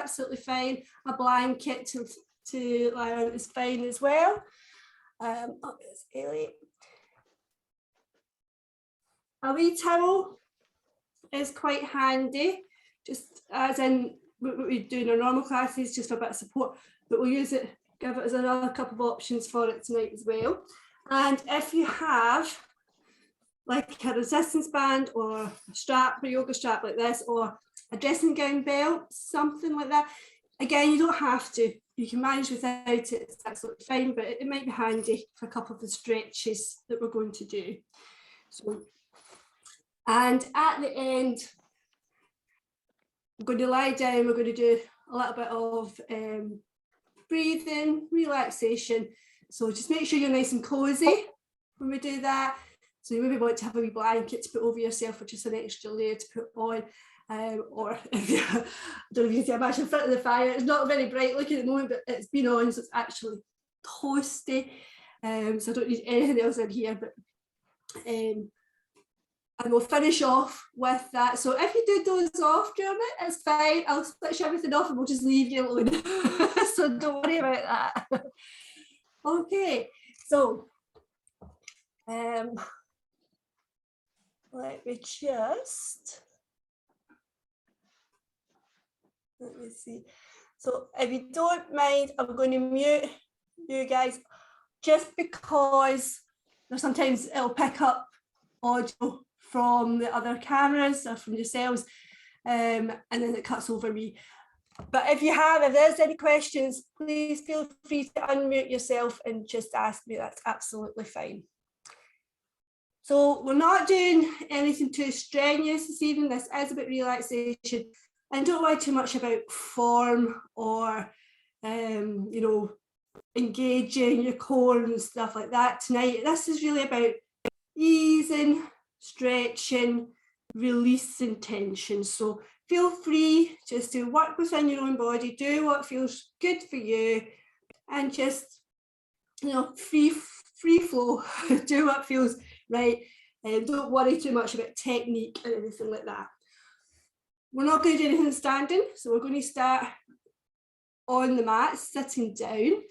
absolutely fine. A blanket to lie on is fine as well. Oh, it's Ellie. A wee towel is quite handy, just as in what we do in our normal classes, just for a bit of support, but we'll use it, give it as another couple of options for it tonight as well. And if you have like a resistance band or a strap, a yoga strap like this, or a dressing gown belt, something like that, again, you don't have to, you can manage without it, it's absolutely fine, but it might be handy for a couple of the stretches that we're going to do. So, and at the end, we're going to lie down, we're going to do a little bit of breathing, relaxation. So just make sure you're nice and cozy when we do that. So you maybe want to have a wee blanket to put over yourself, or just an extra layer to put on. Or if you, I don't know if you can see, I'm actually in front of the fire. It's not very bright looking at the moment, but it's been on, so it's actually toasty. So I don't need anything else in here, but and we'll finish off with that. So if you do doze off during it, it's fine. I'll switch everything off and we'll just leave you alone. So don't worry about that. Okay, so let me see. So if you don't mind, I'm going to mute you guys just because sometimes it'll pick up audio from the other cameras or from yourselves, and then it cuts over me. But if there's any questions, please feel free to unmute yourself and just ask me. That's absolutely fine. So we're not doing anything too strenuous this evening. This is about relaxation, and don't worry too much about form or, you know, engaging your core and stuff like that tonight. This is really about easing, stretching, releasing tension. So feel free just to work within your own body, do what feels good for you, and just, you know, free flow, do what feels right, and don't worry too much about technique and anything like that. We're not going to do anything standing, so we're going to start on the mat, sitting down.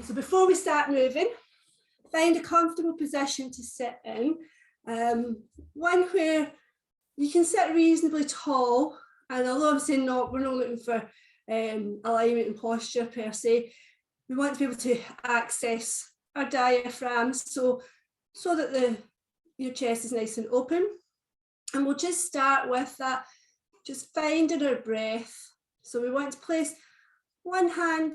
So before we start moving, find a comfortable position to sit in, one where you can sit reasonably tall, and although I'm saying we're not looking for alignment and posture per se, we want to be able to access our diaphragm so that your chest is nice and open. And we'll just start with that, just finding our breath. So we want to place one hand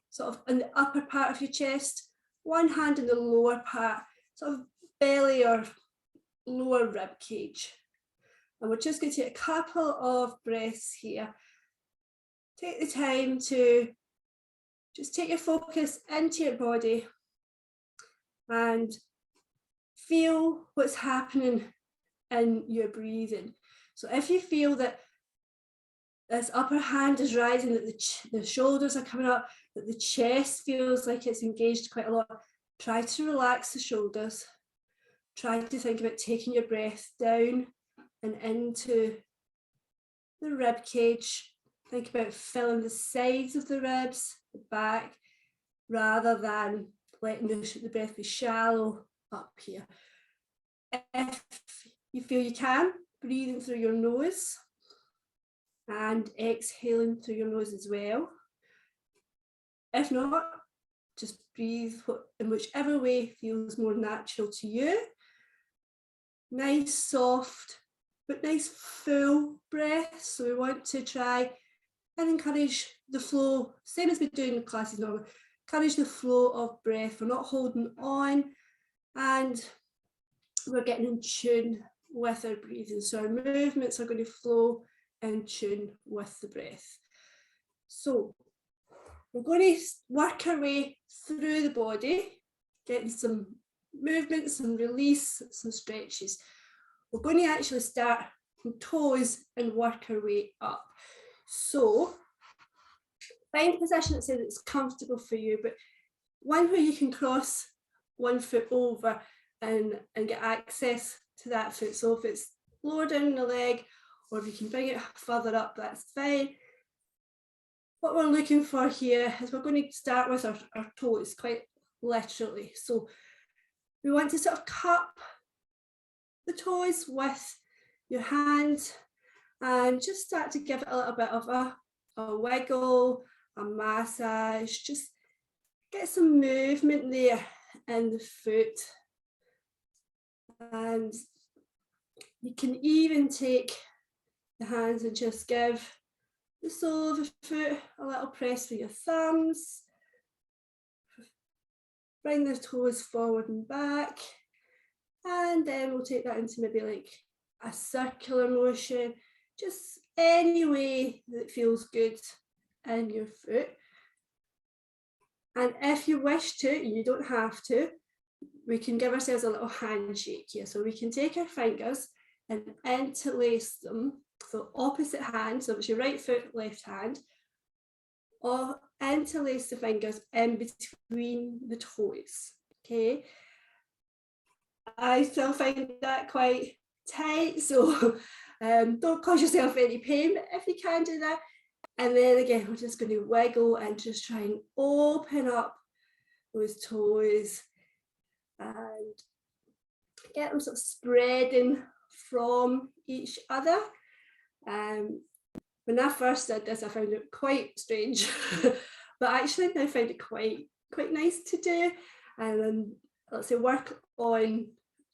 sort of in the upper part of your chest, one hand in the lower part, sort of belly or lower rib cage. And we're just going to take a couple of breaths here. Take the time to just take your focus into your body and feel what's happening in your breathing. So if you feel that this upper hand is rising, that the shoulders are coming up, that the chest feels like it's engaged quite a lot, try to relax the shoulders. Try to think about taking your breath down and into the rib cage. Think about filling the sides of the ribs, the back, rather than letting the breath be shallow up here. If you feel you can, breathing through your nose and exhaling through your nose as well. If not, just breathe in whichever way feels more natural to you. Nice, soft, but nice full breath. So we want to try and encourage the flow, same as we do in classes normally, encourage the flow of breath. We're not holding on, and we're getting in tune with our breathing. So our movements are going to flow in tune with the breath. So we're going to work our way through the body, getting some movement, some release, some stretches. We're going to actually start from toes and work our way up. So find a position that says it's comfortable for you, but one where you can cross one foot over and get access to that foot. So if it's lower down the leg, or if you can bring it further up, that's fine. What we're looking for here is we're going to start with our toes, quite literally. So we want to sort of cup the toes with your hand and just start to give it a little bit of a wiggle, a massage, just get some movement there in the foot. And you can even take the hands and just give the sole of the foot a little press with your thumbs. Bring the toes forward and back. And then we'll take that into maybe like a circular motion, just any way that feels good in your foot. And if you wish to, you don't have to, we can give ourselves a little handshake here. So we can take our fingers and interlace them. So opposite hand, so it's your right foot, left hand, or interlace the fingers in between the toes, okay? I still find that quite tight, so don't cause yourself any pain if you can do that. And then again, we're just going to wiggle and just try and open up those toes and get them sort of spreading from each other. When I first did this, I found it quite strange, but actually I find it quite nice to do. And then let's say work on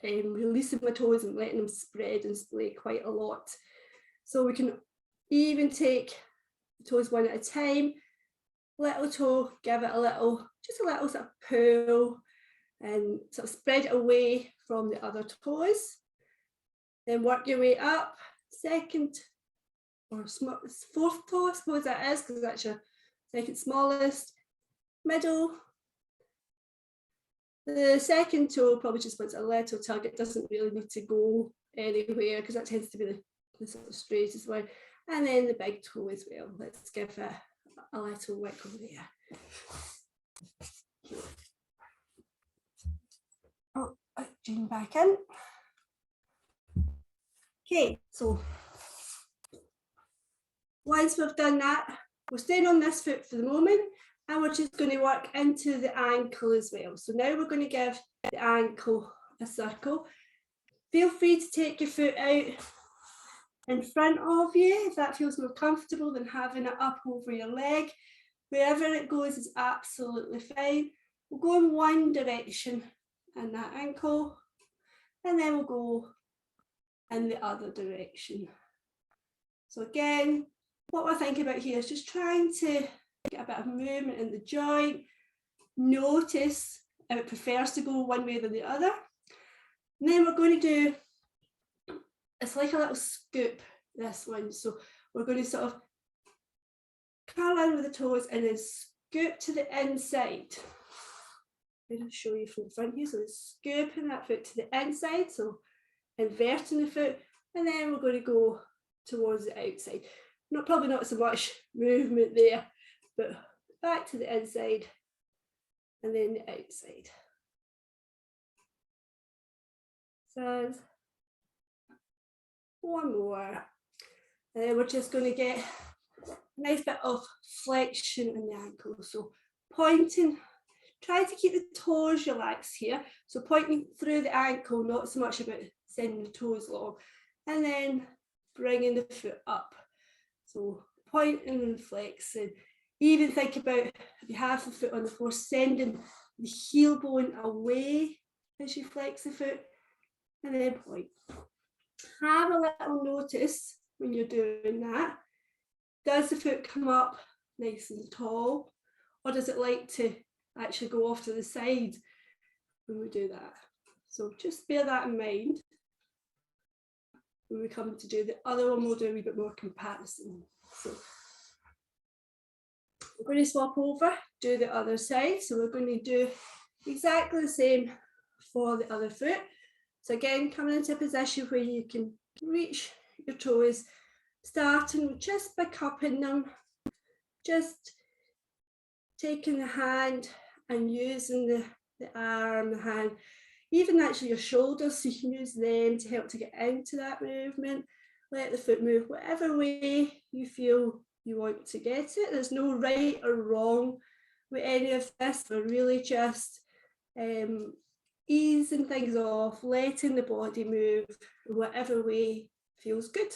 releasing my toes and letting them spread and splay quite a lot. So we can even take the toes one at a time, little toe, give it a little, just a little sort of pull and sort of spread it away from the other toes. Then work your way up, second or fourth toe, I suppose that is, because that's your second smallest, middle. The second toe probably just wants a little tug. It doesn't really need to go anywhere because that tends to be the sort of straightest one. And then the big toe as well. Let's give it a little wiggle there. Oh, Jean back in. Okay, so once we've done that, we're staying on this foot for the moment, and we're just going to work into the ankle as well. So now we're going to give the ankle a circle. Feel free to take your foot out in front of you if that feels more comfortable than having it up over your leg. Wherever it goes is absolutely fine. We'll go in one direction in that ankle, and then we'll go in the other direction. So again, what we're thinking about here is just trying to get a bit of movement in the joint. Notice if it prefers to go one way than the other. And then we're going to do, it's like a little scoop, this one. So we're going to sort of curl in with the toes and then scoop to the inside. I'm going to show you from the front here. So scooping that foot to the inside, so inverting the foot, and then we're going to go towards the outside. Probably not so much movement there, but back to the inside and then the outside. So one more. And then we're just going to get a nice bit of flexion in the ankle. So pointing, try to keep the toes relaxed here. So pointing through the ankle, not so much about sending the toes long. And then bringing the foot up. So pointing and flexing. Even think about, if you have the foot on the floor, sending the heel bone away as you flex the foot, and then point. Have a little notice when you're doing that. Does the foot come up nice and tall, or does it like to actually go off to the side when we do that? So just bear that in mind. When we come to do the other one, we'll do a wee bit more comparison. So we're going to swap over, do the other side. So we're going to do exactly the same for the other foot. So again, coming into a position where you can reach your toes, starting just by cupping them, just taking the hand and using the arm, the hand, even actually your shoulders, so you can use them to help to get into that movement. let the foot move whatever way you feel you want to get it. There's no right or wrong with any of this. We're really just easing things off, letting the body move in whatever way feels good.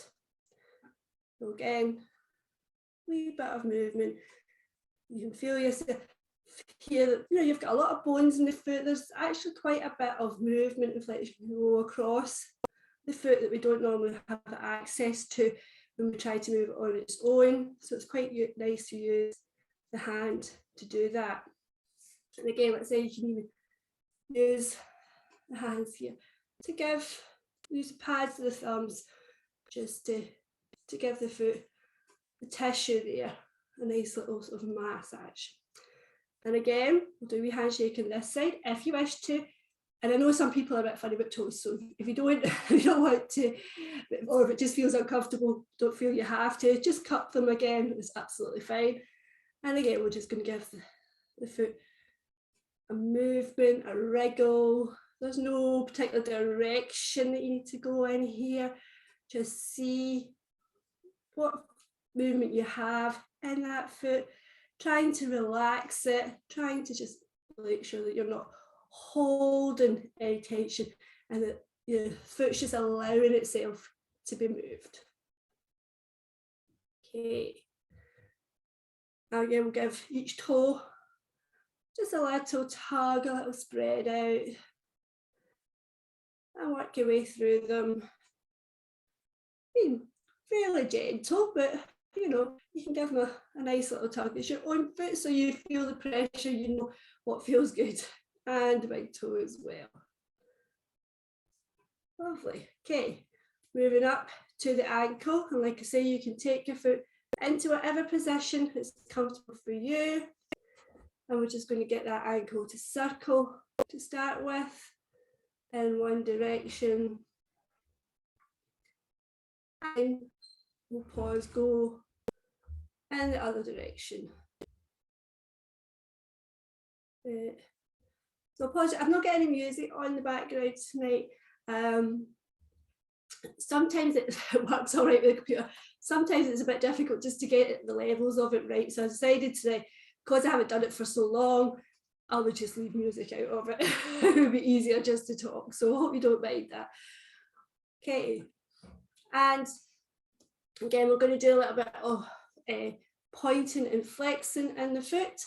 So again, wee bit of movement. You can feel yourself here, you've got a lot of bones in the foot. There's actually quite a bit of movement and flexion go across the foot that we don't normally have access to when we try to move it on its own. So it's quite nice to use the hand to do that. And again, let's say you can even use the hands here to use the pads of the thumbs just to give the foot, the tissue there, a nice little sort of massage. And again, we'll do a wee handshake on this side if you wish to. And I know some people are a bit funny about toes, so if you don't want to, or if it just feels uncomfortable, don't feel you have to, just cup them again, it's absolutely fine. And again, we're just going to give the foot a movement, a wriggle. There's no particular direction that you need to go in here. Just see what movement you have in that foot, trying to relax it, trying to just make sure that you're not holding any tension and that your foot's just allowing itself to be moved. Okay. Now again, we'll give each toe just a little tug, a little spread out, and work your way through them. Being fairly gentle, but you can give them a nice little tug. It's your own foot, so you feel the pressure, you know what feels good, and the big toe as well. Lovely. Okay, moving up to the ankle, and like I say, you can take your foot into whatever position is comfortable for you. And we're just going to get that ankle to circle to start with in one direction. And we'll pause, go in the other direction. So apologies, I've not got any music on the background tonight. Sometimes it works all right with the computer. Sometimes it's a bit difficult just to get the levels of it right. So I decided today, because I haven't done it for so long, I would just leave music out of it. It would be easier just to talk. So I hope you don't mind that. Okay. And again, we're going to do a little bit of pointing and flexing in the foot.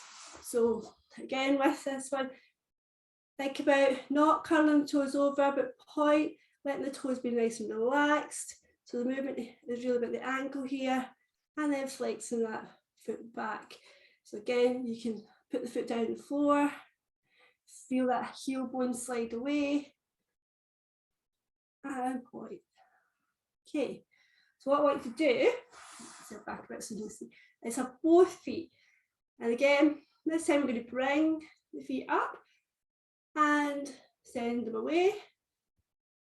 So again, with this one, think about not curling the toes over, but point, letting the toes be nice and relaxed. So the movement is really about the ankle here, and then flexing that foot back. So again, you can put the foot down on the floor, feel that heel bone slide away, and point. Okay, so what I want to do, sit back a bit so you can see, is have both feet. And again, this time I'm going to bring the feet up and send them away,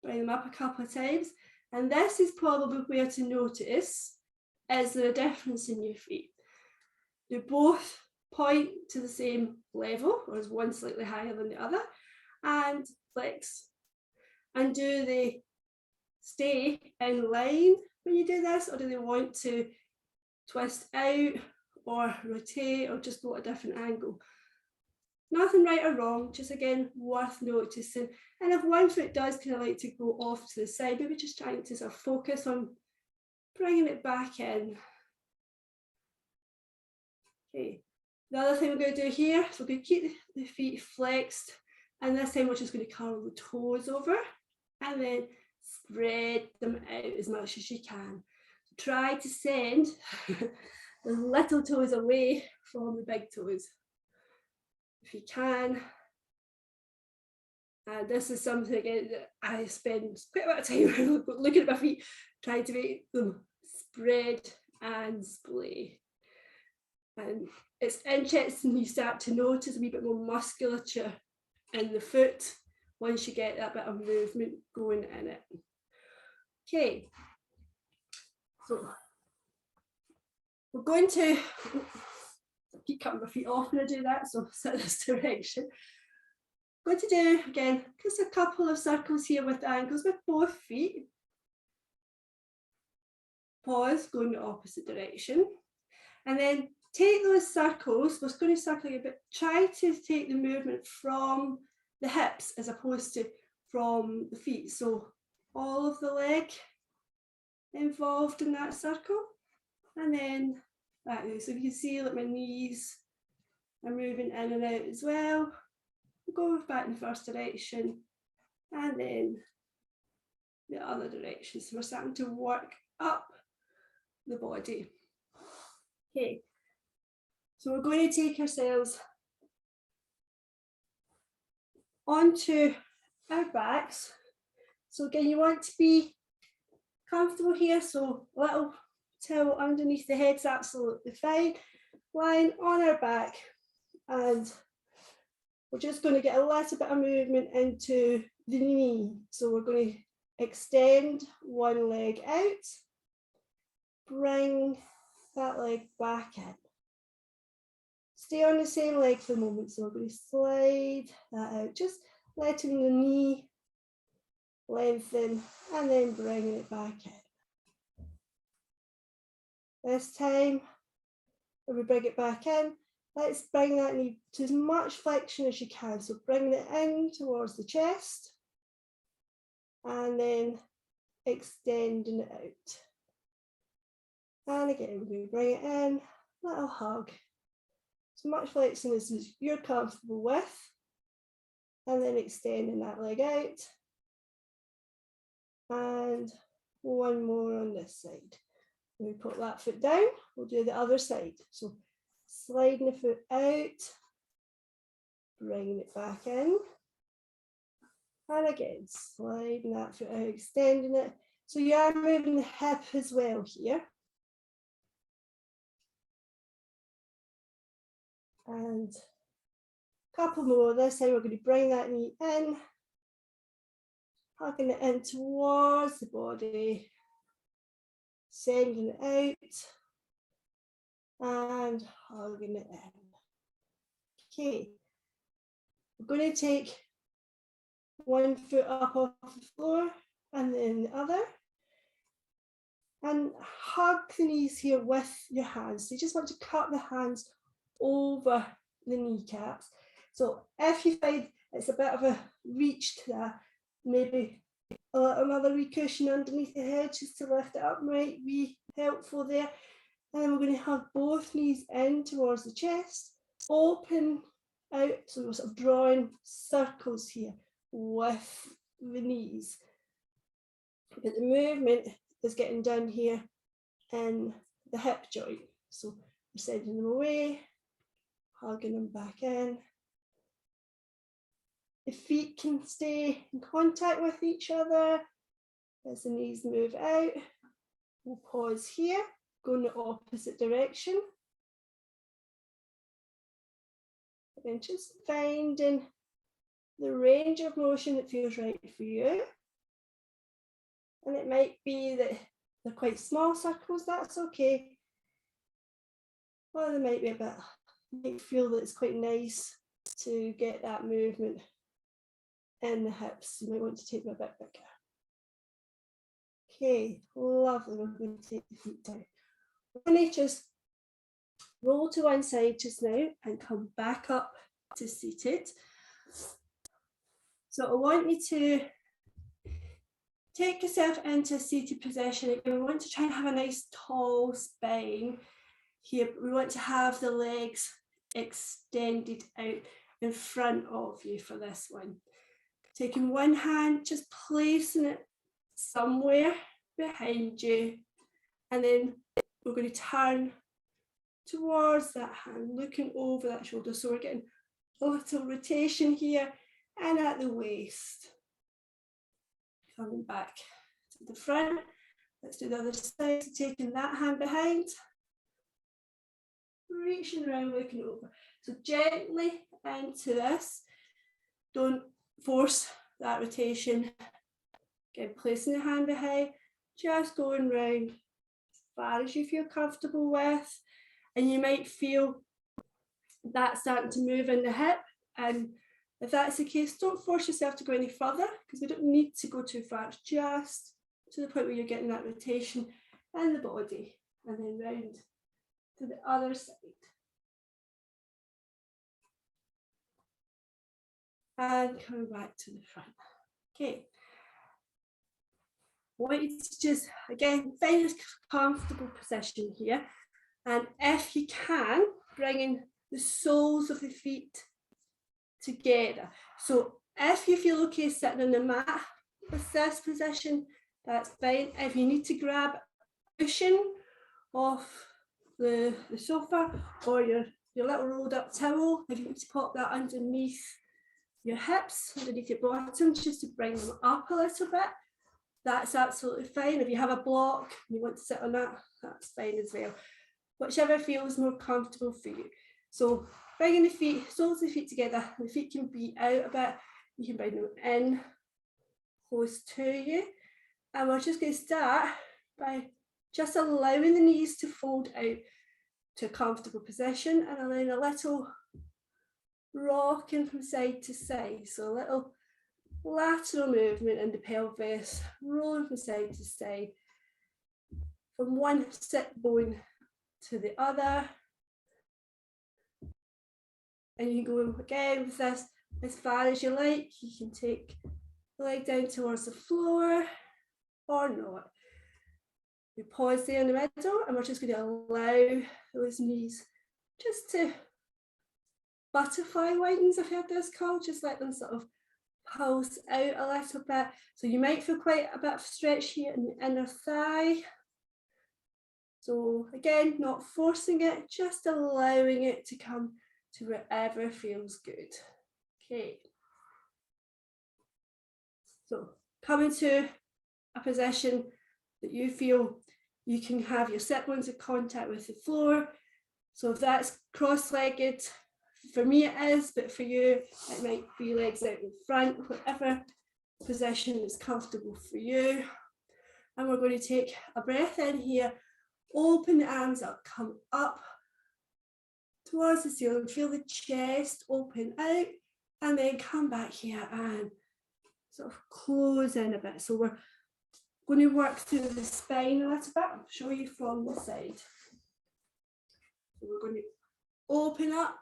bring them up a couple of times. And this is probably where to notice, is there a difference in your feet? Do both point to the same level, or is one slightly higher than the other? And flex. And do they stay in line when you do this, or do they want to twist out or rotate or just go at a different angle? Nothing right or wrong, just again worth noticing. And if one foot does kind of like to go off to the side, maybe just trying to sort of focus on bringing it back in. Okay, the other thing we're going to do here is we're going to keep the feet flexed, and this time we're just going to curl the toes over and then spread them out as much as you can. Try to send the little toes away from the big toes if you can. And this is something again that I spend quite a bit of time looking at my feet, trying to make them spread and splay. And it's interesting, you start to notice a wee bit more musculature in the foot once you get that bit of movement going in it. Okay, so we're going to keep cutting my feet off when I do that, so sit this direction. I'm going to do again just a couple of circles here with the ankles with both feet. pause, go in the opposite direction. And then take those circles, we're going to circle a bit, try to take the movement from the hips as opposed to from the feet. So all of the leg involved in that circle. And then back there. So you can see that my knees are moving in and out as well. We'll go back in the first direction and then the other direction. So we're starting to work up the body. Okay, so we're going to take ourselves onto our backs. So again, you want to be comfortable here, so a little tilt underneath the head's absolutely fine. Lying on our back, and we're just going to get a little bit of movement into the knee. So we're going to extend one leg out, bring that leg back in. Stay on the same leg for a moment. So we're going to slide that out, just letting the knee lengthen and then bringing it back in. This time, when we bring it back in, let's bring that knee to as much flexion as you can. So bring it in towards the chest and then extending it out. And again, we bring it in, little hug. As much flexion as you're comfortable with. And then extending that leg out. And one more on this side. When we put that foot down, we'll do the other side. So sliding the foot out, bringing it back in. And again, sliding that foot out, extending it. So you are moving the hip as well here. And a couple more. This time we're going to bring that knee in, hugging it in towards the body, sending it out, and hugging it in. Okay, we're going to take one foot up off the floor and then the other. And hug the knees here with your hands. So you just want to cup the hands over the kneecaps. So if you find it's a bit of a reach to that, maybe another wee cushion underneath the head just to lift it up might be helpful there. And then we're going to hug both knees in towards the chest, open out, so we're sort of drawing circles here with the knees. But the movement is getting done here in the hip joint. So we're sending them away, hugging them back in. The feet can stay in contact with each other as the knees move out. We'll pause here, go in the opposite direction. And just finding the range of motion that feels right for you. And it might be that they're quite small circles, that's okay. Or they might be a bit, you might feel that it's quite nice to get that movement in the hips. You might want to take them a bit bigger. Okay, lovely. We're going to take the feet down. We're going to just roll to one side just now and come back up to seated. So I want you to take yourself into a seated position. Again, we want to try and have a nice tall spine here. We want to have the legs extended out in front of you for this one. Taking one hand, just placing it somewhere behind you, and then we're going to turn towards that hand, looking over that shoulder. So we're getting a little rotation here and at the waist. Coming back to the front. Let's do the other side. So taking that hand behind, reaching around, looking over. So gently into this. Don't force that rotation. Again, placing the hand behind, just going round as far as you feel comfortable with. And you might feel that starting to move in the hip. And if that's the case, don't force yourself to go any further, because we don't need to go too far. It's just to the point where you're getting that rotation and the body, and then round to the other side. And coming back to the front. Okay. I want you to just, again, find a comfortable position here. And if you can, bring in the soles of the feet together. So if you feel okay sitting on the mat with this position, that's fine. If you need to grab a cushion off the sofa or your little rolled up towel, if you need to pop that underneath your hips, underneath your bottom, just to bring them up a little bit, that's absolutely fine. If you have a block and you want to sit on that, that's fine as well. Whichever feels more comfortable for you. So bringing the feet, soles of the feet together, the feet can be out a bit, you can bring them in close to you. And we're just going to start by just allowing the knees to fold out to a comfortable position and allowing a little rocking from side to side. So a little lateral movement in the pelvis, rolling from side to side, from one sit bone to the other. And you can go again with this as far as you like. You can take the leg down towards the floor or not. We pause there in the middle and we're just going to allow those knees just to butterfly widens, I've heard this called, just let them sort of pulse out a little bit. So you might feel quite a bit of stretch here in the inner thigh. So again, not forcing it, just allowing it to come to wherever feels good. Okay. So coming to a position that you feel you can have your sit bones in contact with the floor. So if that's cross-legged, for me it is, but for you, it might be legs out in front, whatever position is comfortable for you. And we're going to take a breath in here, open the arms up, come up towards the ceiling, feel the chest open out, and then come back here and sort of close in a bit. So we're going to work through the spine a little bit. I'll show you from the side. So we're going to open up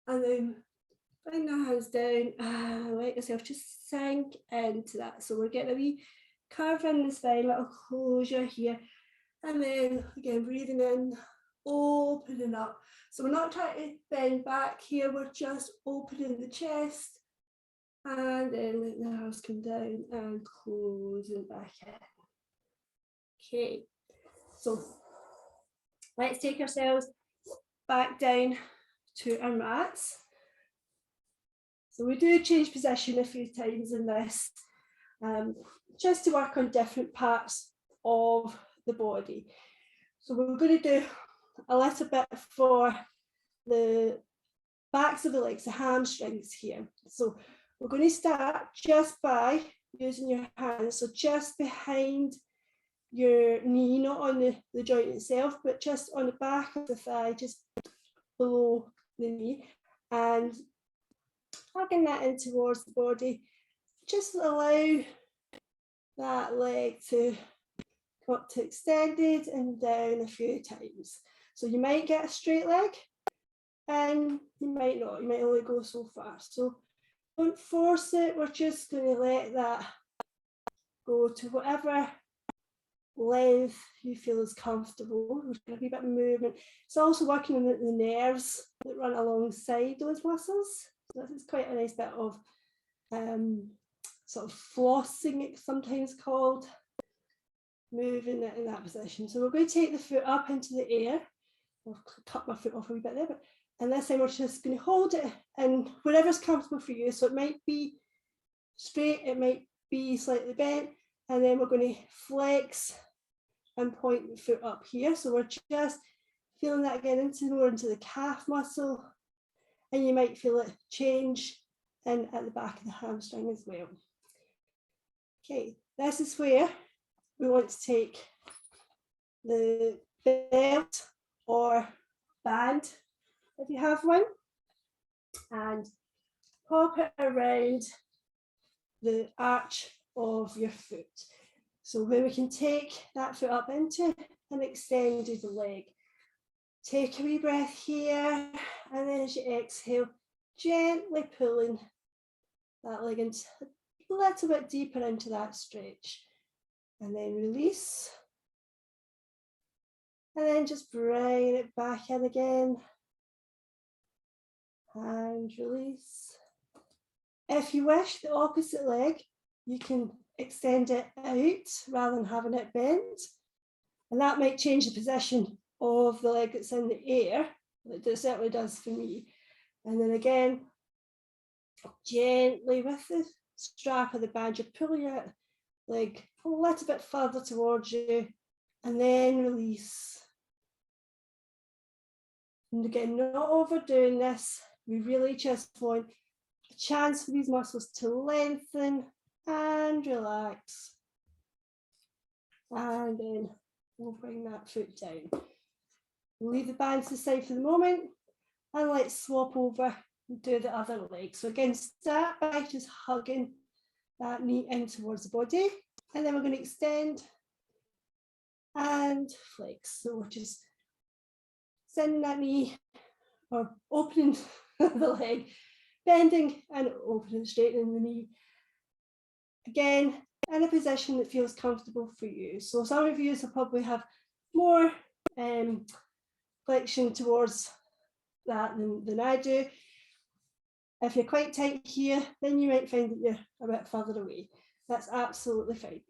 and then bring the hands down and let yourself just sink into that. So we're getting a wee curve in the spine, little closure here. And then again, breathing in, opening up. So we're not trying to bend back here, we're just opening the chest. And then letting the arms come down and closing back in. Okay, so let's take ourselves back down to our mats. So we do change position a few times in this, just to work on different parts of the body. So we're going to do a little bit for the backs of the legs, the hamstrings here. So we're going to start just by using your hands, so just behind your knee, not on the joint itself, but just on the back of the thigh, just below the knee, and plugging that in towards the body. Just allow that leg to come up to extended and down a few times. So you might get a straight leg and you might not, you might only go so far. So don't force it, we're just going to let that go to whatever length you feel is comfortable. There's going to be a bit of movement. It's also working on the nerves that run alongside those muscles. So this is quite a nice bit of sort of flossing, it's sometimes called, moving it in that position. So we're going to take the foot up into the air. I'll cut my foot off a wee bit there, but and this time we're just going to hold it and whatever's comfortable for you. So it might be straight, it might be slightly bent, and then we're going to flex and point the foot up here. So we're just feeling that again more into the calf muscle, and you might feel it change in at the back of the hamstring as well. Okay, this is where we want to take the belt or band, if you have one, and pop it around the arch of your foot. So then we can take that foot up into an extended leg. Take a wee breath here, and then as you exhale, gently pulling that leg into a little bit deeper into that stretch. And then release. And then just bring it back in again. And release. If you wish, the opposite leg, you can extend it out rather than having it bent. And that might change the position of the leg that's in the air. It certainly does for me. And then again, gently with the strap of the band, you're pulling your leg a little bit further towards you, and then release. And again, not overdoing this. We really just want a chance for these muscles to lengthen and relax. And then we'll bring that foot down. We'll leave the band to the side for the moment, and let's swap over and do the other leg. So again, start by just hugging that knee in towards the body, and then we're going to extend and flex. So we're just sending that knee, or opening the leg, bending and opening, straightening the knee. Again, in a position that feels comfortable for you. So some of you will probably have more flexion towards that than I do. If you're quite tight here, then you might find that you're a bit further away. That's absolutely fine.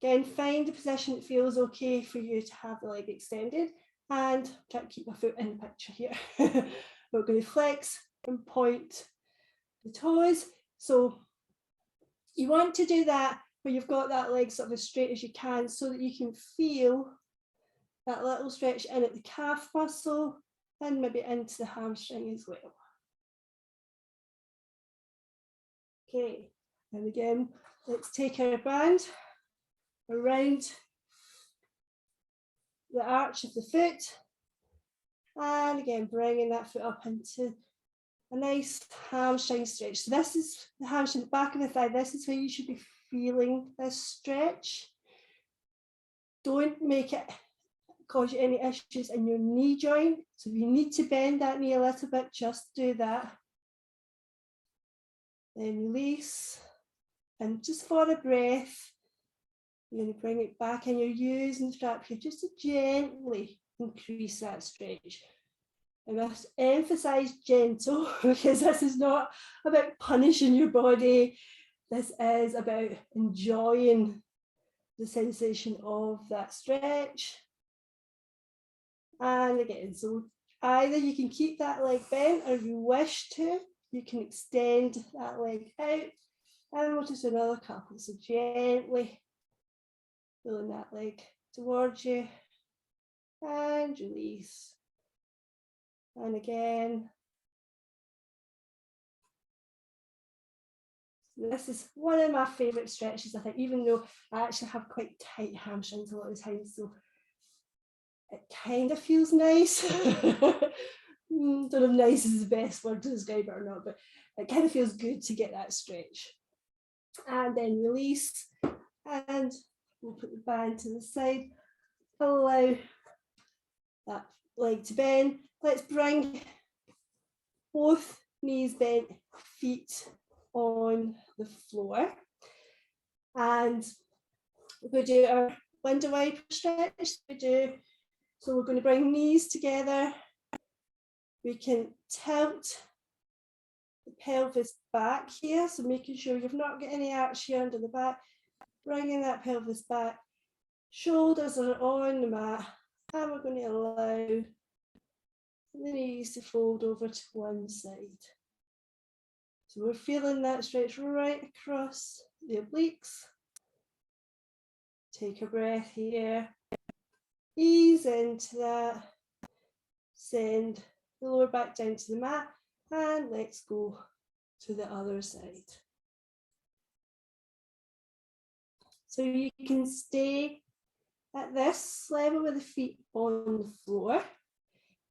Again, find a position that feels okay for you to have the leg extended, and try to keep my foot in the picture here. We're going to flex and point the toes. So you want to do that where you've got that leg sort of as straight as you can, so that you can feel that little stretch in at the calf muscle and maybe into the hamstring as well. Okay, and again, let's take our band around the arch of the foot, and again, bringing that foot up into a nice hamstring stretch. So this is the hamstring, the back of the thigh. This is where you should be feeling this stretch. Don't make it cause you any issues in your knee joint. So if you need to bend that knee a little bit, just do that. Then release, and just for a breath, you're going to bring it back, and you're using the strap here just to gently increase that stretch. I must emphasize gentle, because this is not about punishing your body. This is about enjoying the sensation of that stretch. And again, so either you can keep that leg bent, or if you wish to, you can extend that leg out, and we'll just do another couple. So gently pulling that leg towards you, and release. And again. This is one of my favourite stretches, I think, even though I actually have quite tight hamstrings a lot of the time, so it kind of feels nice. Don't know if nice is the best word to describe it or not, but it kind of feels good to get that stretch. And then release, and we'll put the band to the side, allow that leg to bend. Let's bring both knees bent, feet on the floor, and we're going to do our window wiper stretch. So we're going to bring knees together. We can tilt the pelvis back here, so making sure you've not got any arch here under the back, bringing that pelvis back, shoulders are on the mat, and we're going to allow the knees to fold over to one side. So we're feeling that stretch right across the obliques. Take a breath here, ease into that, send the lower back down to the mat, and let's go to the other side. So you can stay at this level with the feet on the floor.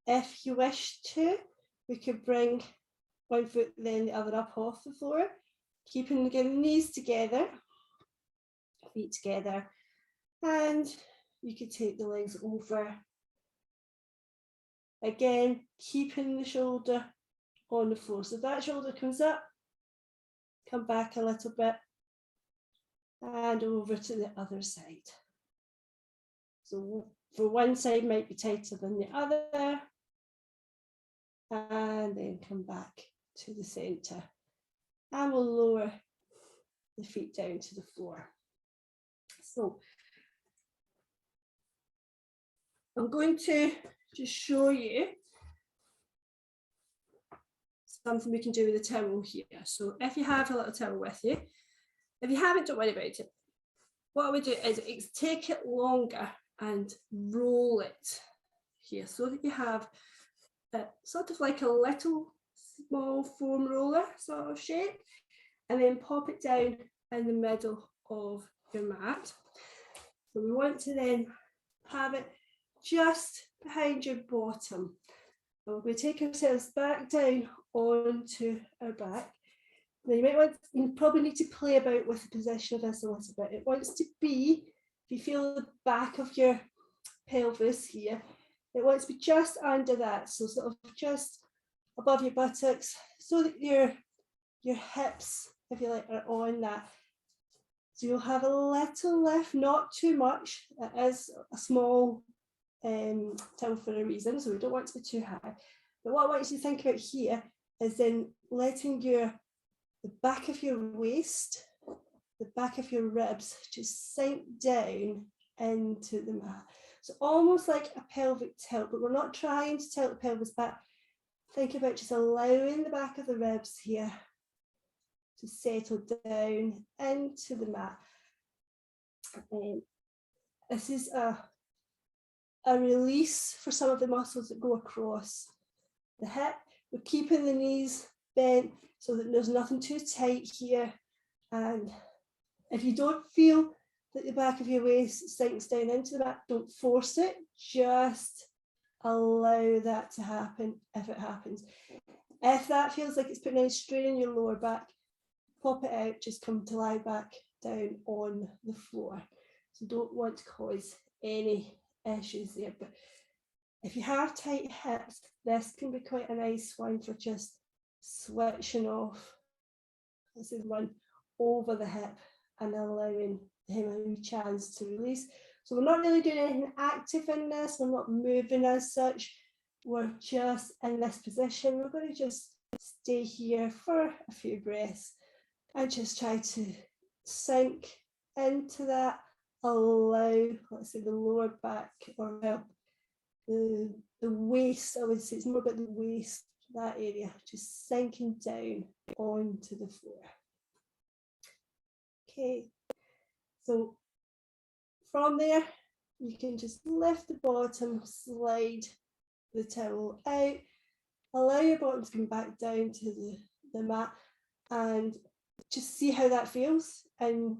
If you wish to, we could bring one foot then the other up off the floor, keeping again the knees together, feet together, And you could take the legs over. Again, keeping the shoulder on the floor. So that shoulder comes up, come back a little bit, and over to the other side. So for one side might be tighter than the other, and then come back to the center. And we'll lower the feet down to the floor. So I'm going to just show you something we can do with a towel here. So if you have a little towel with you, if you haven't, don't worry about it. What I would do is take it longer and roll it here so that you have sort of like a little small foam roller sort of shape, and then pop it down in the middle of your mat. So we want to then have it just behind your bottom. And we're going to take ourselves back down onto our back. Now you probably need to play about with the position of this a little bit. It wants to be, if you feel the back of your pelvis here, it wants to be just under that, so sort of just above your buttocks, so that your hips, if you like, are on that. So you'll have a little lift, not too much. It is a small towel for a reason, so we don't want to be too high. But what I want you to think about here is then letting the back of your waist, the back of your ribs just sink down into the mat. So almost like a pelvic tilt, but we're not trying to tilt the pelvis back. Think about just allowing the back of the ribs here to settle down into the mat. This is a release for some of the muscles that go across the hip. We're keeping the knees bent so that there's nothing too tight here. And if you don't feel that the back of your waist sinks down into the mat, don't force it, just allow that to happen if it happens. If that feels like it's putting any strain on your lower back, pop it out, just come to lie back down on the floor. So don't want to cause any issues there. But if you have tight hips, this can be quite a nice one for just switching off. This is one over the hip and allowing him a wee chance to release. So we're not really doing anything active in this, we're not moving as such, we're just in this position. We're going to just stay here for a few breaths and just try to sink into that, allow, let's say, the lower back, or the waist, I would say it's more about the waist, that area, just sinking down onto the floor. Okay, so from there, you can just lift the bottom, slide the towel out, allow your bottom to come back down to the mat, and just see how that feels in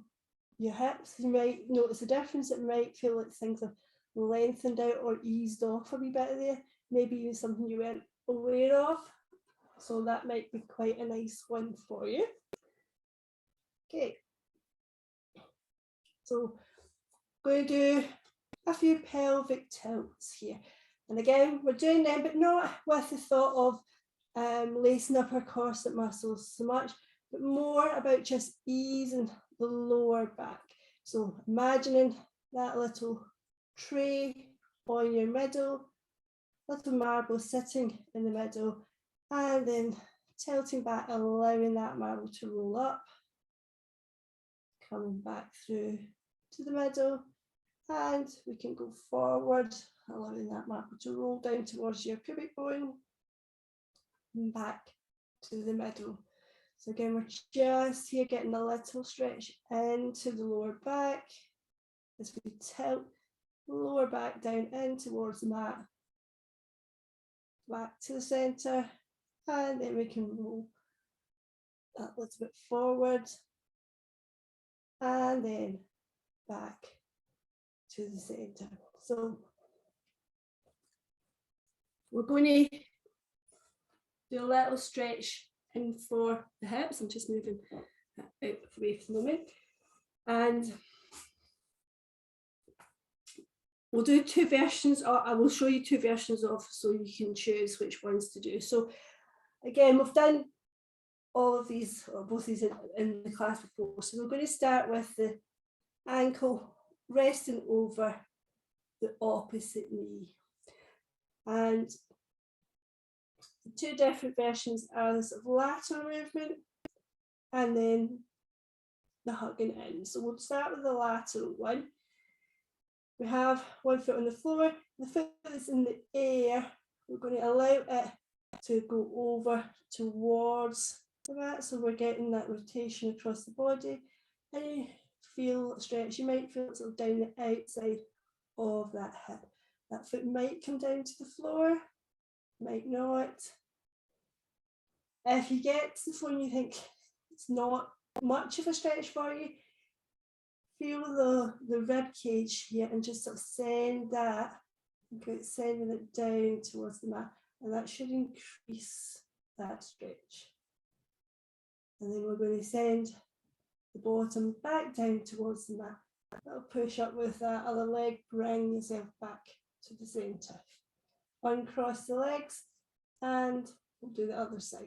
your hips. You might notice a difference. It might feel like things have lengthened out or eased off a wee bit there, maybe even something you weren't aware of. So that might be quite a nice one for you. Okay, so going to do a few pelvic tilts here. And again, we're doing them, but not with the thought of lacing up our corset muscles so much, but more about just easing the lower back. So imagining that little tray on your middle, little marble sitting in the middle, and then tilting back, allowing that marble to roll up, coming back through to the middle, and we can go forward, allowing that marble to roll down towards your pubic bone, and back to the middle. So again, we're just here getting a little stretch into the lower back as we tilt lower back down in towards the mat, back to the center, and then we can roll that little bit forward, and then back to the center. So we're going to do a little stretch in for the hips. I'm just moving that out away for the moment. And we'll do two versions, or I will show you two versions of, so you can choose which ones to do. So again, we've done all of these, or both these in the class before. So we're going to start with the ankle resting over the opposite knee. And the two different versions are this lateral movement and then the hugging in. So we'll start with the lateral one. We have one foot on the floor, the foot is in the air. We're going to allow it to go over towards the mat, so we're getting that rotation across the body. And you feel a stretch, you might feel it sort of down the outside of that hip. That foot might come down to the floor, might not. If you get to the floor and you think it's not much of a stretch for you, feel the rib cage here and just sort of send that, sending it down towards the mat, and that should increase that stretch. And then we're going to send the bottom back down towards the mat. That'll push up with that other leg, bring yourself back to the centre. Uncross the legs and we'll do the other side.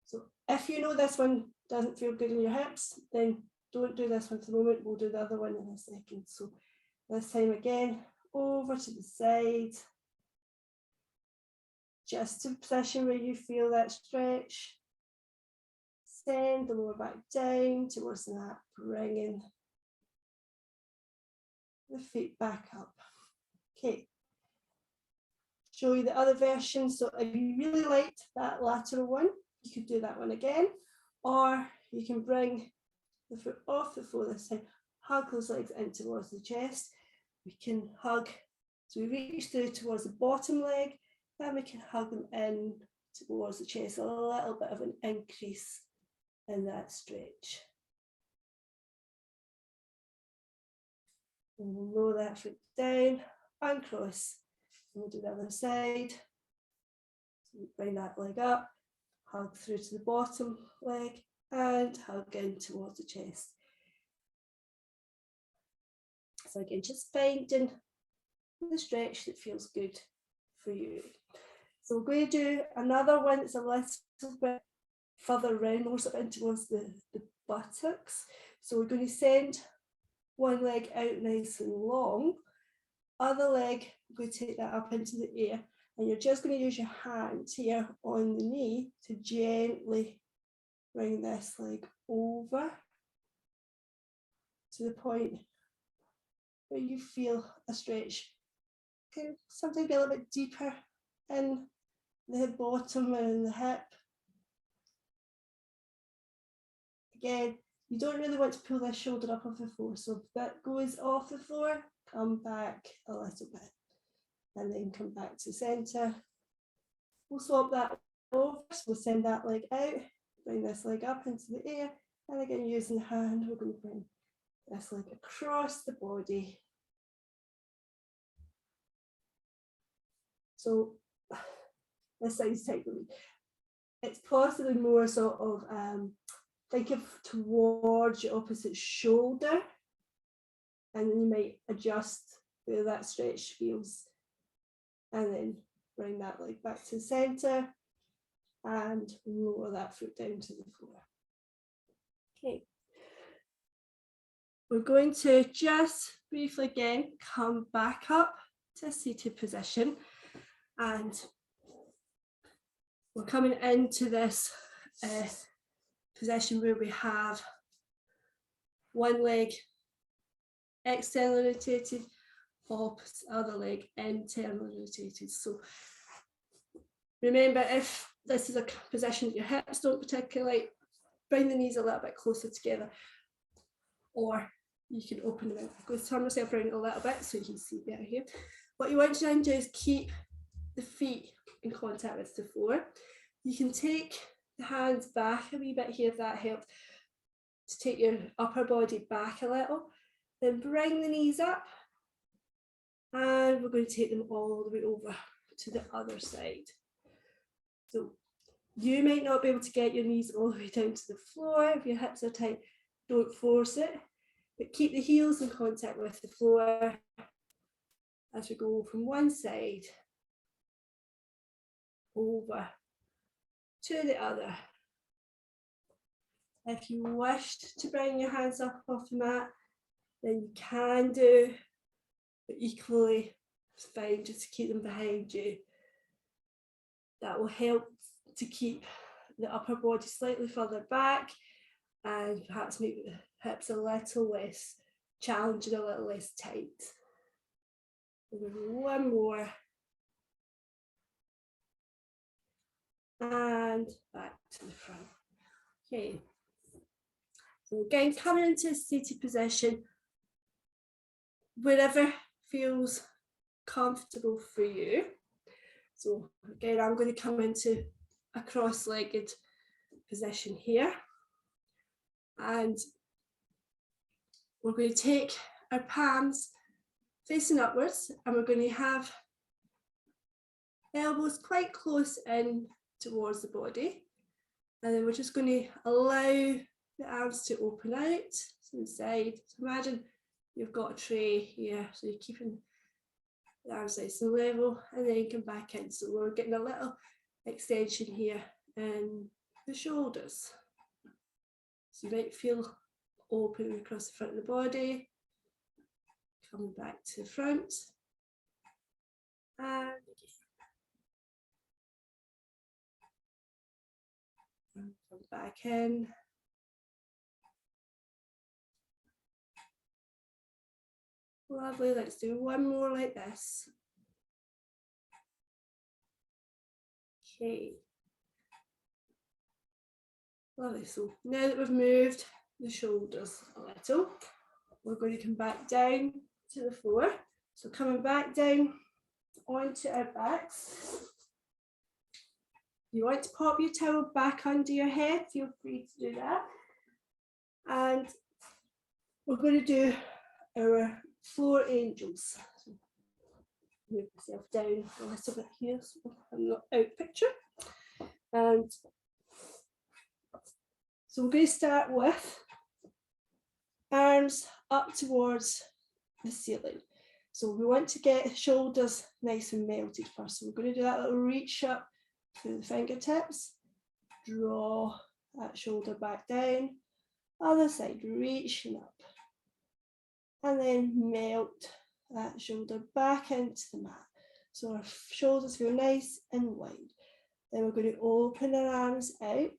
So if you know this one doesn't feel good in your hips, then don't do this one for the moment, we'll do the other one in a second. So this time again, over to the side, just to a position where you feel that stretch. Send the lower back down towards the mat, bringing the feet back up. Okay, show you the other version. So if you really liked that lateral one, you could do that one again, or you can bring the foot off the floor this time, hug those legs in towards the chest. We can hug, so we reach through towards the bottom leg, then we can hug them in towards the chest, a little bit of an increase in that stretch. And we'll lower that foot down, uncross, and we'll do the other side. So we bring that leg up, hug through to the bottom leg, and hug in towards the chest. So again, just finding the stretch that feels good for you. So we're going to do another one that's a little bit further around, more sort of in towards the buttocks. So we're going to send one leg out nice and long, other leg, we're going to take that up into the air, and you're just going to use your hand here on the knee to gently bring this leg over to the point where you feel a stretch. Can sometimes be a little bit deeper in the bottom and the hip. Again, you don't really want to pull this shoulder up off the floor, so if that goes off the floor, come back a little bit and then come back to centre. We'll swap that over, so we'll send that leg out, bring this leg up into the air, and again using the hand, we're going to bring this leg across the body. So this side's technically, it's possibly more sort of think of towards your opposite shoulder, and then you might adjust where that stretch feels, and then bring that leg back to the centre and lower that foot down to the floor. Okay, we're going to just briefly again come back up to a seated position, and we're coming into this position where we have one leg externally rotated, other leg internally rotated. So remember, if this is a position that your hips don't particularly like, bring the knees a little bit closer together, or you can open them out. Go turn yourself around a little bit so you can see better here. What you want to try and do is keep the feet in contact with the floor. You can take the hands back a wee bit here if that helps to take your upper body back a little. Then bring the knees up, and we're going to take them all the way over to the other side. So you might not be able to get your knees all the way down to the floor. If your hips are tight, don't force it, but keep the heels in contact with the floor as we go from one side over to the other. If you wished to bring your hands up off the mat, then you can do, but equally it's fine just to keep them behind you. That will help to keep the upper body slightly further back and perhaps make the hips a little less challenging, a little less tight. We'll do one more. And back to the front. Okay. So again, coming into a seated position, wherever feels comfortable for you. So again, I'm going to come into a cross-legged position here. And we're going to take our palms facing upwards, and we're going to have elbows quite close in towards the body. And then we're just going to allow the arms to open out to the side. So imagine you've got a tray here, so you're keeping the arms nice and level, and then you come back in. So we're getting a little extension here in the shoulders. So you might feel open across the front of the body, coming back to the front, and come back in. Lovely, let's do one more like this. Okay. Lovely, so now that we've moved the shoulders a little, we're going to come back down to the floor. So coming back down onto our backs. If you want to pop your towel back under your head, feel free to do that. And we're going to do our floor angels. So move myself down a little bit here so I'm not out of picture. And so we're going to start with arms up towards the ceiling. So we want to get shoulders nice and melted first. So we're going to do that little reach up through the fingertips, draw that shoulder back down, other side, reaching up, and then melt that shoulder back into the mat. So our shoulders feel nice and wide. Then we're going to open our arms out,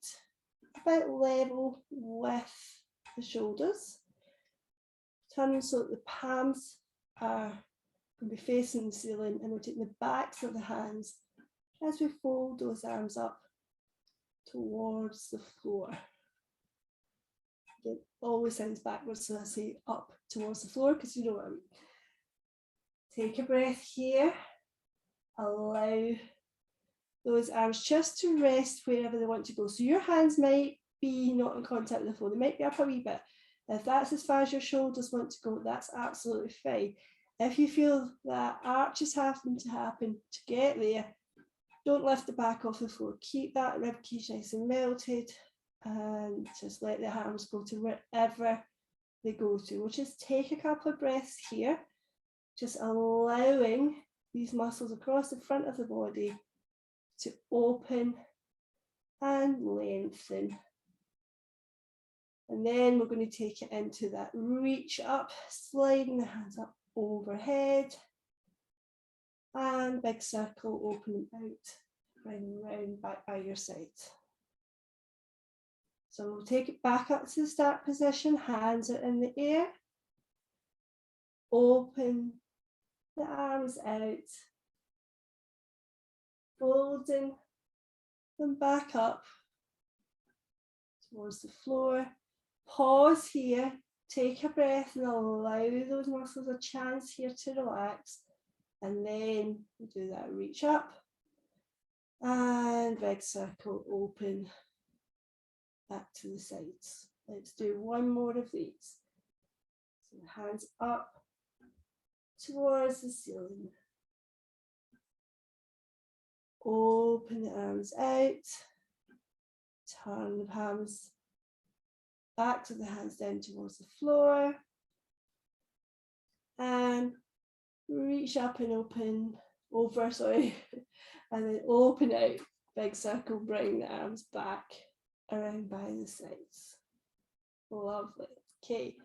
about level with the shoulders. Turn so that the palms are going to be facing the ceiling, and we're taking the backs of the hands as we fold those arms up towards the floor. It always sounds backwards, so I say up towards the floor because you know what I mean. Take a breath here. Allow those arms just to rest wherever they want to go. So your hands might be not in contact with the floor. They might be up a wee bit. If that's as far as your shoulders want to go, that's absolutely fine. If you feel that arches having to happen to get there, don't lift the back off the floor. Keep that ribcage nice and melted, and just let the arms go to wherever they go to. We'll just take a couple of breaths here, just allowing these muscles across the front of the body to open and lengthen. And then we're going to take it into that reach up, sliding the hands up overhead, and big circle, opening out, bring round back by your side. So we'll take it back up to the start position, hands are in the air, open the arms out, folding them back up towards the floor. Pause here, take a breath and allow those muscles a chance here to relax. And then we do that reach up and big circle, open back to the sides. Let's do one more of these. So hands up towards the ceiling. Open the arms out, turn the palms back to the hands down towards the floor, and reach up and open, over, sorry, and then open out, big circle, bring the arms back around by the sides. Lovely. Okay.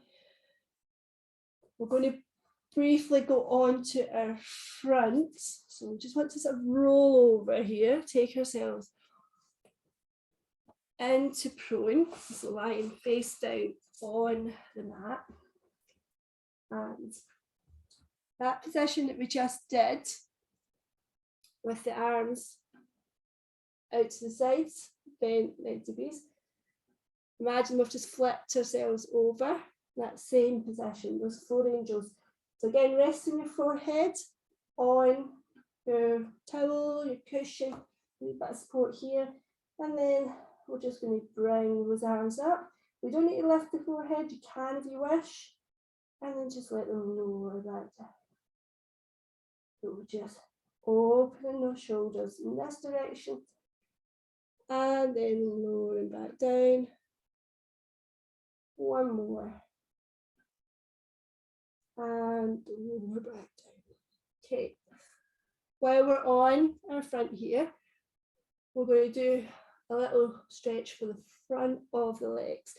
We're going to briefly go on to our front. So we just want to sort of roll over here, take ourselves into prone, so lying face down on the mat. And that position that we just did with the arms out to the sides, bent legs to base. Imagine we've just flipped ourselves over, that same position, those 4 angels. So again, resting your forehead on your towel, your cushion, a wee bit of support here. And then we're just going to bring those arms up. We don't need to lift the forehead, you can if you wish. And then just let them lower back down. So we're just opening those shoulders in this direction. And then lowering back down. One more. And lower back down. Okay. While we're on our front here, we're going to do a little stretch for the front of the legs.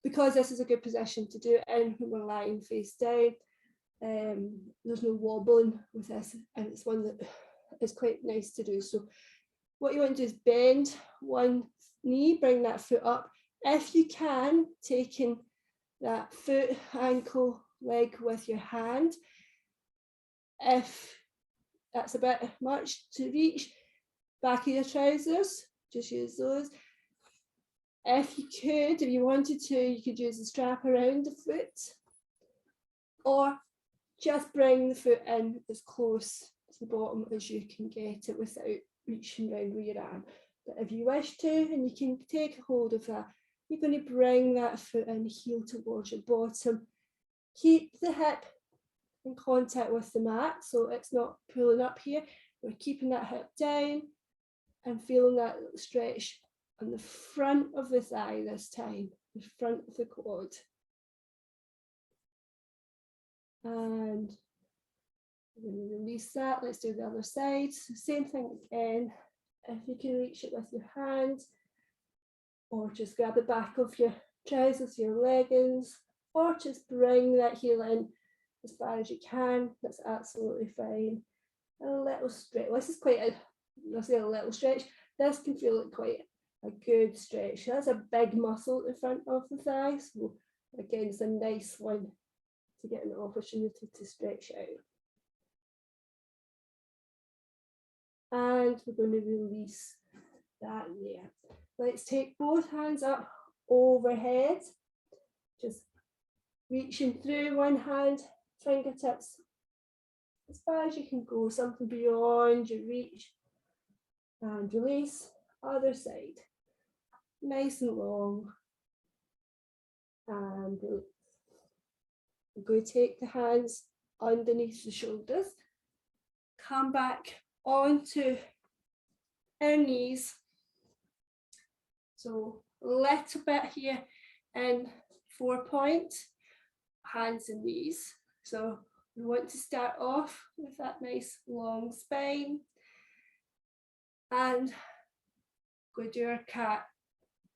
Because this is a good position to do it in when we're lying face down, there's no wobbling with this, and it's one that is quite nice to do. So what you want to do is bend one knee, bring that foot up. If you can, taking that foot, ankle, leg with your hand. If that's a bit much to reach, back of your trousers, just use those. If you could, if you wanted to, you could use the strap around the foot, or just bring the foot in as close to the bottom as you can get it without reaching around with your arm. But if you wish to, and you can take hold of that, you're going to bring that foot in, heel towards your bottom. Keep the hip in contact with the mat, so it's not pulling up here. We're keeping that hip down and feeling that little stretch on the front of the thigh this time, the front of the quad. And we're going to release that. Let's do the other side. So same thing again. If you can reach it with your hand, or just grab the back of your trousers, your leggings, or just bring that heel in as far as you can. That's absolutely fine. A little stretch. This is quite a, I'll say a little stretch. This can feel like quite a good stretch. That's a big muscle at the front of the thigh. So again, it's a nice one to get an opportunity to stretch out. And we're going to release that there. Let's take both hands up overhead. Just reaching through one hand, fingertips as far as you can go, something beyond your reach. And release, other side. Nice and long. And release. We're going to take the hands underneath the shoulders. Come back onto our knees. So a little bit here in 4 point, hands and knees. So we want to start off with that nice long spine. And go do our cat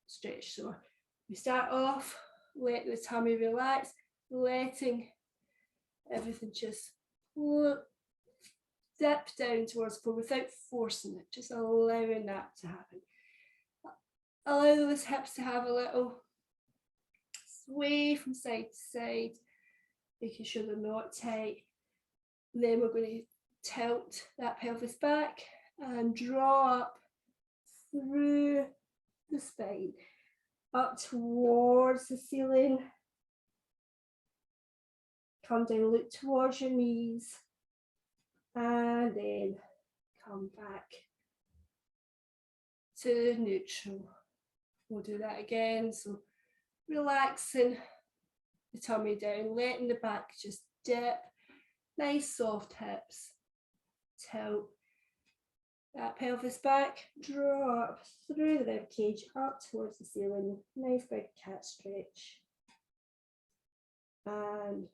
stretch. So we start off, let the tummy relax, letting everything just dip down towards the floor without forcing it, just allowing that to happen. Allow those hips to have a little sway from side to side, making sure they're not tight. And then we're going to tilt that pelvis back and draw up through the spine, up towards the ceiling. Come down, look towards your knees, and then come back to neutral. We'll do that again. So relaxing the tummy down, letting the back just dip. Nice soft hips. Tilt that pelvis back, draw up through the rib cage, up towards the ceiling. Nice big cat stretch. And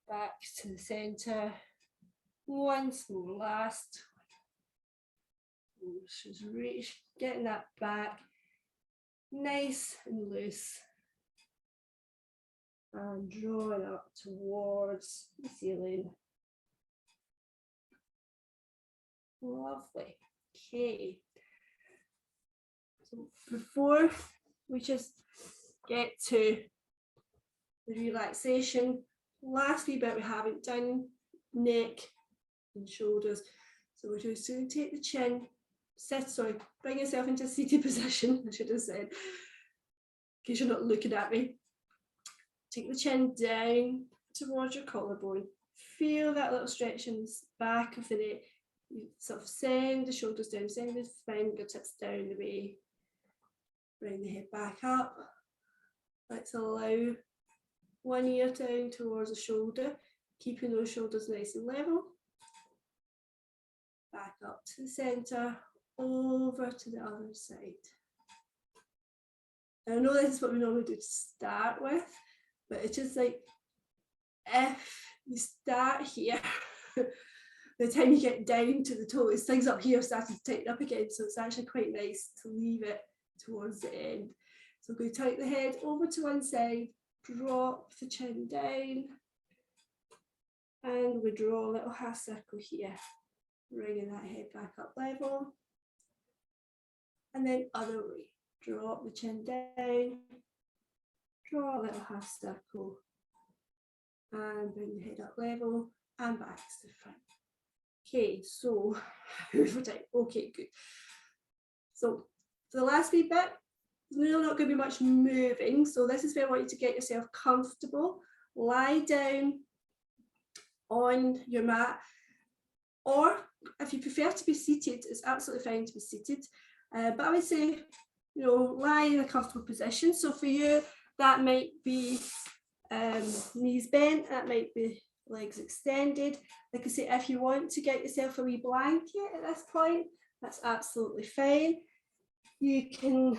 back to the center. Once more, last. Just reach, getting that back nice and loose. And drawing up towards the ceiling. Lovely. Okay. So before we just get to the relaxation, last wee bit we haven't done, neck and shoulders. So we're just going to take the chin, bring yourself into a seated position, I should have said, in case you're not looking at me. Take the chin down towards your collarbone. Feel that little stretch in the back of the neck. You sort of send the shoulders down, send the fingertips down the way. Bring the head back up. Let's allow one ear down towards the shoulder, keeping those shoulders nice and level. Back up to the center, over to the other side. And I know this is what we normally do to start with, but it's just like, if you start here, by the time you get down to the toes, things up here starting to tighten up again, so it's actually quite nice to leave it towards the end. So we're going to tilt the head over to one side, drop the chin down, and we draw a little half circle here, bringing that head back up level, and then other way, drop the chin down, draw a little half circle, and bring the head up level and back to the front. Okay, so okay, good. So for the last wee bit, there's really not going to be much moving. So this is where I want you to get yourself comfortable. Lie down on your mat, or if you prefer to be seated, it's absolutely fine to be seated. But I would say, lie in a comfortable position. So for you, that might be knees bent, that might be legs extended. Like I say, if you want to get yourself a wee blanket at this point, that's absolutely fine. You can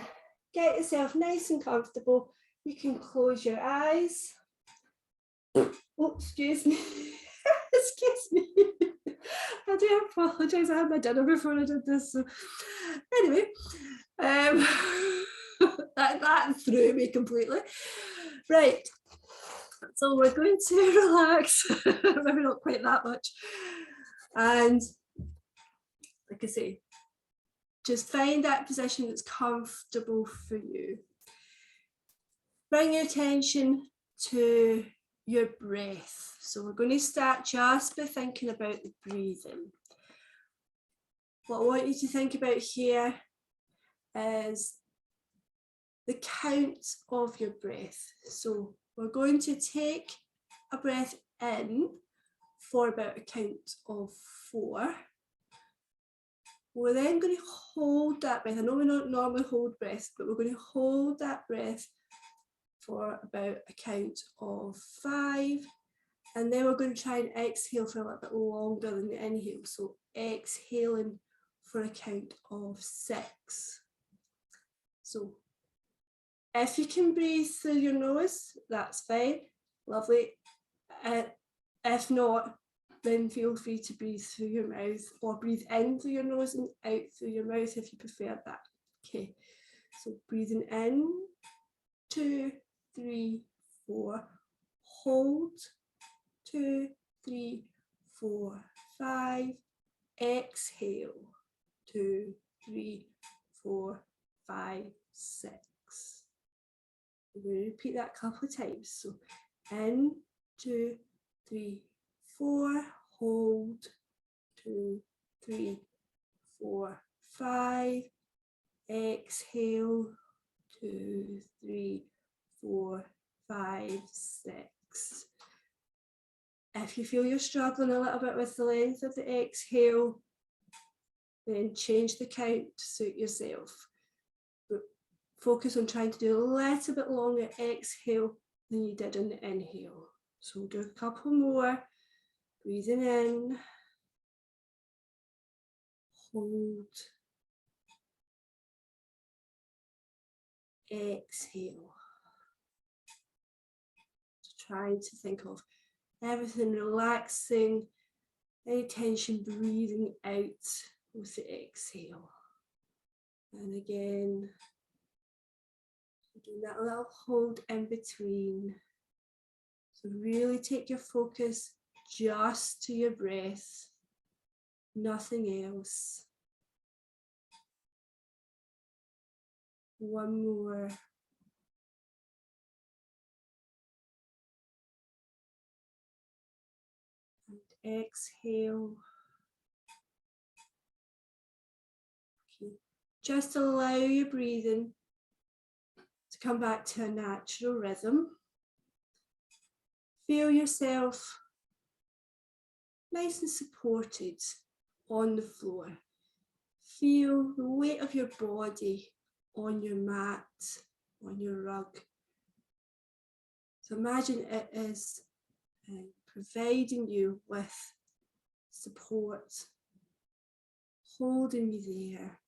get yourself nice and comfortable. You can close your eyes. Oh, excuse me. Excuse me. I do apologise. I had my dinner before I did this. So anyway, that threw me completely. Right. So we're going to relax, maybe not quite that much. And like I say, just find that position that's comfortable for you. Bring your attention to your breath. So we're going to start just by thinking about the breathing. What I want you to think about here is the count of your breath. So we're going to take a breath in for about a count of 4. We're then going to hold that breath. I know we don't normally hold breaths, but we're going to hold that breath for about a count of 5. And then we're going to try and exhale for a little bit longer than the inhale. So exhaling for a count of 6. So if you can breathe through your nose, that's fine, lovely. If not, then feel free to breathe through your mouth, or breathe in through your nose and out through your mouth if you prefer that. Okay, so breathing in, 2, 3, 4, hold, 2, 3, 4, 5, exhale, 2, 3, 4, 5, 6. We're going to repeat that a couple of times. So in, 2, 3, 4, hold, 2, 3, 4, 5, exhale, 2, 3, 4, 5, 6. If you feel you're struggling a little bit with the length of the exhale, then change the count to suit yourself. Focus on trying to do a little bit longer exhale than you did in the inhale. So we'll do a couple more. Breathing in, hold, exhale. Trying to think of everything relaxing, any tension breathing out with the exhale. And again, doing that little hold in between. So really take your focus just to your breath, nothing else. One more. And exhale. Okay. Just allow your breathing to come back to a natural rhythm. Feel yourself nice and supported on the floor. Feel the weight of your body on your mat, on your rug. So imagine it is providing you with support, holding you there.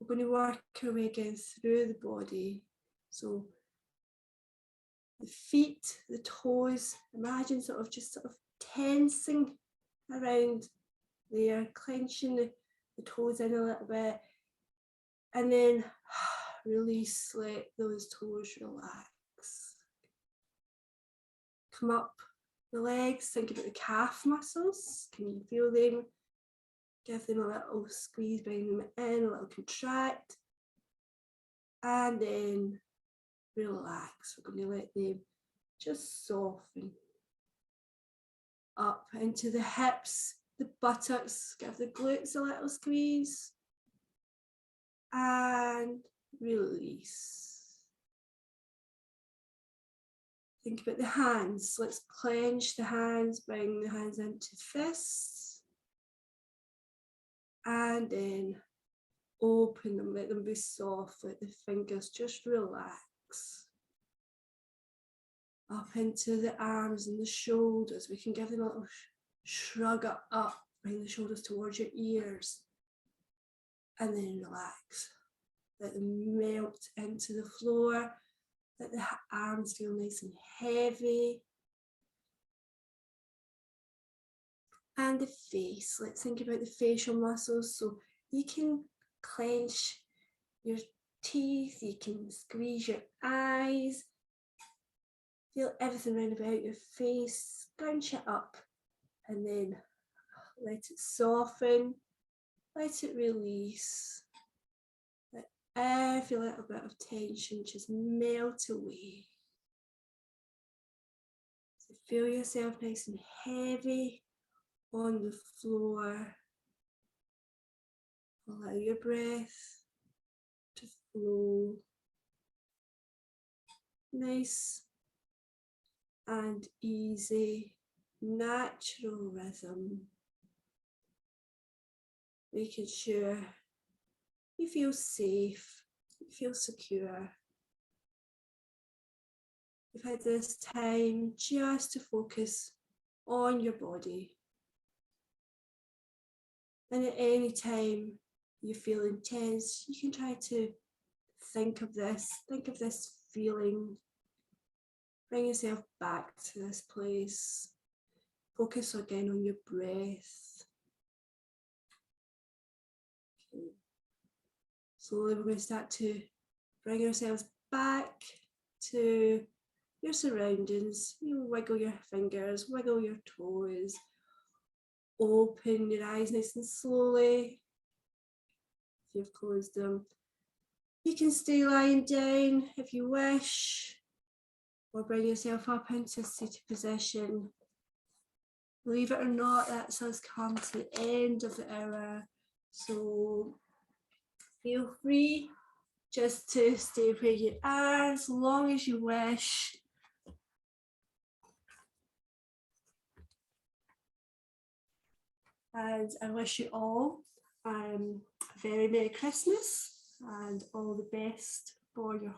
We're going to work our way again through the body. So the feet, the toes, imagine sort of tensing around there, clenching the toes in a little bit, and then release, let those toes relax. Come up the legs, think about the calf muscles. Can you feel them? Give them a little squeeze, bring them in, a little contract, and then relax. We're going to let them just soften up into the hips, the buttocks, give the glutes a little squeeze, and release. Think about the hands. Let's clench the hands, bring the hands into fists, and then open them, let them be soft, let the fingers just relax. Up into the arms and the shoulders. We can give them a little shrug up, bring the shoulders towards your ears, and then relax. Let them melt into the floor. Let the arms feel nice and heavy. And the face, let's think about the facial muscles. So you can clench your teeth, you can squeeze your eyes, feel everything around about your face, scrunch it up, and then let it soften, let it release. Let every little bit of tension just melt away. So feel yourself nice and heavy on the floor. Allow your breath to flow. Nice and easy, natural rhythm. Making sure you feel safe, you feel secure. You've had this time just to focus on your body. And at any time you feel intense, you can try to think of this feeling. Bring yourself back to this place. Focus again on your breath. Okay. Slowly we're going to start to bring ourselves back to your surroundings. You wiggle your fingers, wiggle your toes. Open your eyes nice and slowly. If you've closed them, you can stay lying down if you wish, or bring yourself up into a seated position. Believe it or not, that's us come to the end of the hour. So feel free just to stay where you are as long as you wish. And I wish you all a very Merry Christmas and all the best for your holiday.